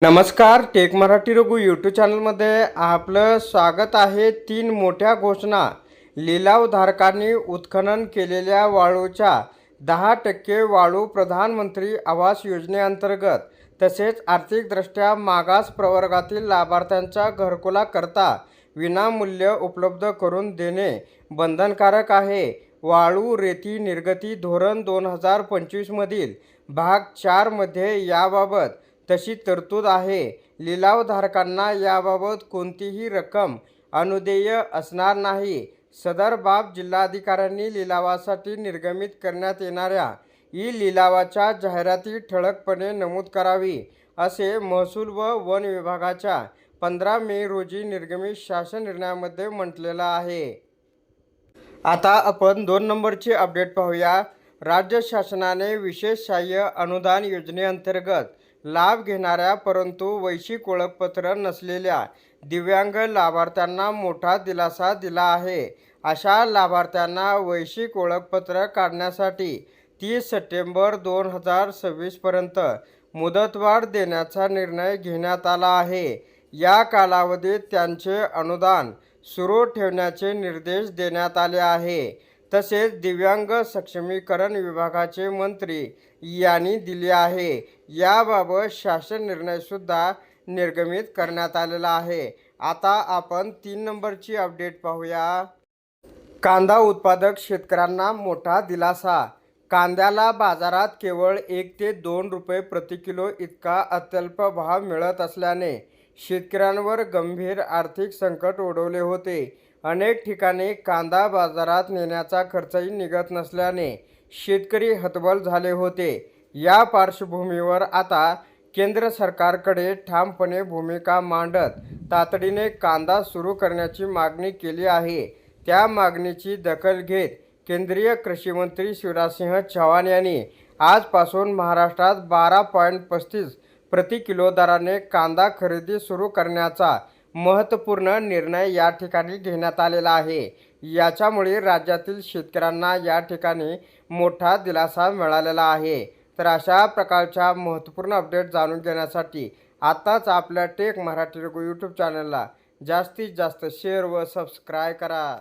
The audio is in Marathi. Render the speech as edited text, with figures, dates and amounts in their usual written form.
नमस्कार, टेक मराठी रघु यूट्यूब चॅनलमध्ये आपलं स्वागत आहे। 3 मोठ्या घोषणा। लिलावधारकांनी उत्खनन केलेल्या वाळूच्या 10% वाळू प्रधानमंत्री आवास योजनेअंतर्गत तसेच आर्थिकदृष्ट्या मागास प्रवर्गातील लाभार्थ्यांच्या घरकुलाकरता विनामूल्य उपलब्ध करून देणे बंधनकारक आहे। वाळू रेती निर्गती धोरण 2025 मधील भाग 4 मध्ये याबाबत तशी तरतूद आहे। लिलावधारकांना याबाबत कोणतीही रक्कम अनुदेय असणार नाही। सदर बाब जिल्हाधिकाऱ्यांनी लिलावासाठी निर्गमित करण्यात येणाऱ्या ई लिलावाच्या जाहिरातीत ठळकपणे नमूद करावी, असे महसूल व वन विभागाच्या 15 मे रोजी निर्गमित शासन निर्णयामध्ये म्हटलेलं आहे। आता आपण 2 नंबरची अपडेट पाहूया। राज्य शासनाने विशेष सहाय्य अनुदान योजनेअंतर्गत लाभ घेणाऱ्या परंतु वैश्विक ओळखपत्र नसलेल्या दिव्यांग लाभार्थ्यांना मोठा दिलासा दिला आहे। अशा लाभार्थ्यांना वैश्विक ओळखपत्र काढण्यासाठी 30 सप्टेंबर 2026 पर्यंत मुदतवाढ देण्याचा निर्णय घेण्यात आला आहे। या कालावधीत त्यांचे अनुदान सुरू ठेवण्याचे निर्देश देण्यात आले आहे। तसेच दिव्यांग सक्षमीकरण विभागाचे मंत्री यांनी दिले आहे। याबाबत शासन निर्णय सुद्धा निर्गमित करण्यात आलेला आहे। आता आपण 3 नंबरची अपडेट पाहूया। कांदा उत्पादक शेतकऱ्यांना मोठा दिलासा। कांद्याला बाजारात केवळ 1 ते 2 रुपये प्रति किलो इतका अत्यल्प भाव मिळत असल्याने शेतकऱ्यांवर गंभीर आर्थिक संकट ओढवले होते। अनेक ठिकाणी कांदा बाजारात नेण्याचा खर्चही निघत नसल्याने शेतकरी हतबल झाले होते। या पार्श्वभूमीवर आता केंद्र सरकारकडे ठामपणे भूमिका मांडत तातडीने कांदा सुरू करण्याची मागणी केली आहे। त्या मागणीची दखल घेत केंद्रीय कृषी मंत्री शिवराजसिंह चौहान यांनी आजपासून महाराष्ट्रात 12.35 प्रति किलो दराने कांदा खरेदी सुरू करण्याचा महत्त्वपूर्ण निर्णय या ठिकाणी घेण्यात आलेला आहे। याच्यामुळे राज्यातील शेतकऱ्यांना या ठिकाणी मोठा दिलासा मिळालेला आहे। तर अशा प्रकारच्या महत्त्वपूर्ण अपडेट जाणून घेण्यासाठी आत्ताच आपल्या टेक मराठी रघु यूट्यूब चॅनलला जास्तीत जास्त शेअर व सबस्क्राईब करा।